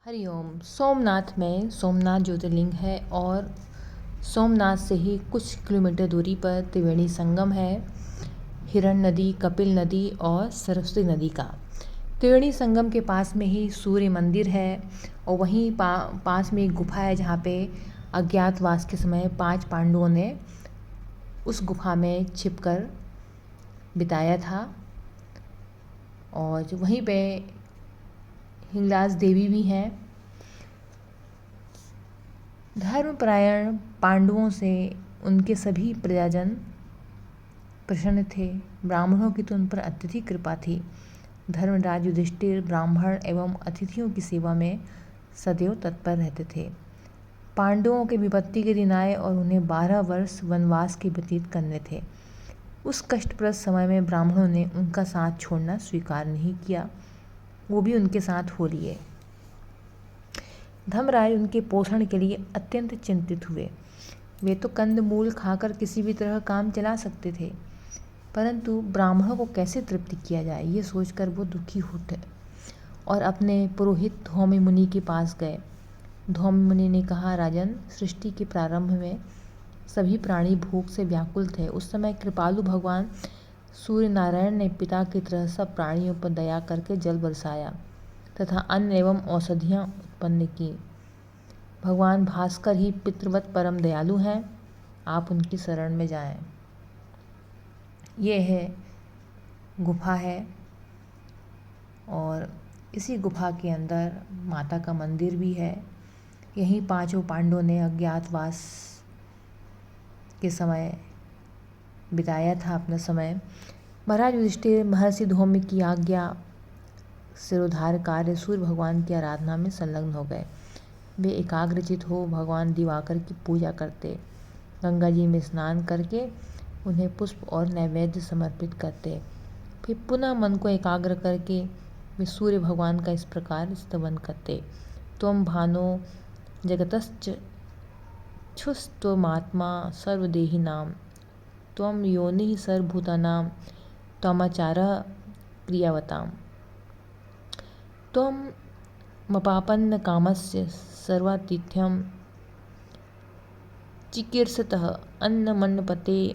हरिओम। सोमनाथ में सोमनाथ ज्योतिर्लिंग है और सोमनाथ से ही कुछ किलोमीटर दूरी पर त्रिवेणी संगम है, हिरण नदी, कपिल नदी और सरस्वती नदी का। त्रिवेणी संगम के पास में ही सूर्य मंदिर है और वहीं पास में एक गुफा है जहाँ पे अज्ञातवास के समय 5 पांडवों ने उस गुफा में छिपकर बिताया था। और वहीं पे हिंगलाज देवी भी हैं। धर्मपरायण पांडवों से उनके सभी प्रजाजन प्रसन्न थे। ब्राह्मणों की तो उन पर अत्यधिक कृपा थी। धर्मराज युधिष्ठिर ब्राह्मण एवं अतिथियों की सेवा में सदैव तत्पर रहते थे। पांडवों के विपत्ति के दिन आए और उन्हें 12 वर्ष वनवास के व्यतीत करने थे। उस कष्टप्रद समय में ब्राह्मणों ने उनका साथ छोड़ना स्वीकार नहीं किया, वो भी उनके साथ हो लिए। धर्मराज उनके पोषण के लिए अत्यंत चिंतित हुए। वे तो कंदमूल खाकर किसी भी तरह काम चला सकते थे, परंतु ब्राह्मणों को कैसे तृप्त किया जाए ये सोचकर वो दुखी उठे और अपने पुरोहित धौम्य मुनि के पास गए। धौम्य मुनि ने कहा, राजन, सृष्टि के प्रारंभ में सभी प्राणी भूख से व्याकुल थे। उस समय कृपालु भगवान सूर्य नारायण ने पिता की तरह सब प्राणियों पर दया करके जल बरसाया तथा अन्न एवं औषधियाँ उत्पन्न की। भगवान भास्कर ही पितृवत परम दयालु हैं, आप उनकी शरण में जाएं। ये है गुफा है और इसी गुफा के अंदर माता का मंदिर भी है। यहीं 5 पांडवों ने अज्ञातवास के समय बिताया था अपना समय। महाराज युधिष्ठिर महर्षि धौम्य की आज्ञा सिरोधार कार्य सूर्य भगवान की आराधना में संलग्न हो गए। वे एकाग्रचित हो भगवान दिवाकर की पूजा करते, गंगा जी में स्नान करके उन्हें पुष्प और नैवेद्य समर्पित करते। फिर पुनः मन को एकाग्र करके वे सूर्य भगवान का इस प्रकार स्तवन करते, त्वं भानो जगतश्च क्षुस्त्वमात्मा सर्वदेहिनां, त्वं योनिः सर्वभूतानां, त्वमाचारः प्रियवताम्, त्वं मपापन्न कामस्य सर्वातिथ्यं चिकीर्षतः अन्नमन्नपते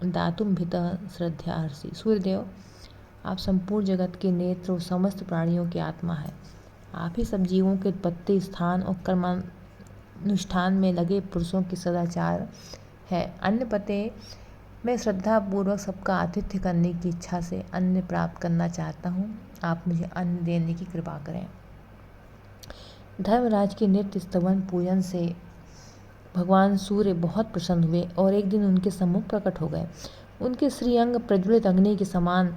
दातुं भीतः श्रद्धार्षि। सूर्यदेव, आप संपूर्ण जगत के नेत्र और समस्त प्राणियों की आत्मा है। आप ही सब जीवों के उत्पत्ति स्थान और कर्मानुष्ठान में लगे पुरुषों की सदाचार है। अन्नपते, मैं श्रद्धापूर्वक सबका आतिथ्य करने की इच्छा से अन्न प्राप्त करना चाहता हूँ, आप मुझे अन्न देने की कृपा करें। धर्मराज के नित्य स्तवन पूजन से भगवान सूर्य बहुत प्रसन्न हुए और एक दिन उनके सम्मुख प्रकट हो गए। उनके श्रीअंग प्रज्वलित अग्नि के समान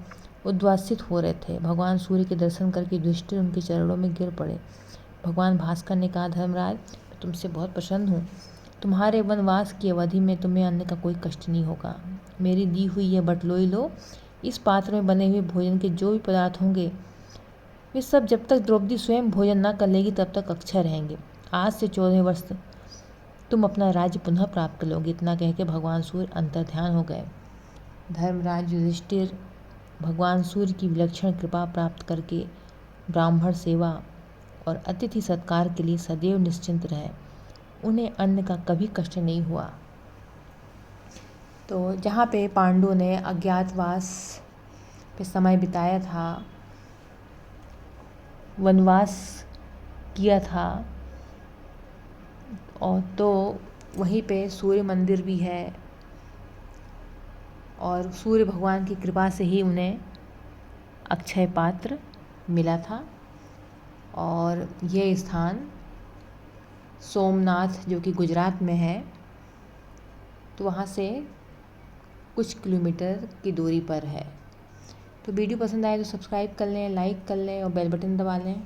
उद्वासित हो रहे थे। भगवान सूर्य के दर्शन करके युधिष्ठिर उनके चरणों में गिर पड़े। भगवान भास्कर ने कहा, धर्मराज, मैं तुमसे बहुत प्रसन्न हूँ। तुम्हारे वनवास की अवधि में तुम्हें अन्न का कोई कष्ट नहीं होगा। मेरी दी हुई यह बटलोई लो। इस पात्र में बने हुए भोजन के जो भी पदार्थ होंगे वे सब जब तक द्रौपदी स्वयं भोजन न कर लेगी तब तक अक्षय रहेंगे। आज से 14 वर्ष तुम अपना राज्य पुनः प्राप्त कर लोगे। इतना कहकर भगवान सूर्य अंतर्ध्यान हो गए। धर्मराज युधिष्ठिर भगवान सूर्य की विलक्षण कृपा प्राप्त करके ब्राह्मण सेवा और अतिथि सत्कार के लिए सदैव निश्चिंत रहे। उन्हें अन्न का कभी कष्ट नहीं हुआ। तो जहाँ पे पांडवों ने अज्ञातवास पे समय बिताया था, वनवास किया था, और तो वहीं पे सूर्य मंदिर भी है और सूर्य भगवान की कृपा से ही उन्हें अक्षय पात्र मिला था। और ये स्थान सोमनाथ जो कि गुजरात में है, तो वहाँ से कुछ किलोमीटर की दूरी पर है। तो वीडियो पसंद आए तो सब्सक्राइब कर लें, लाइक कर लें और बेल बटन दबा लें।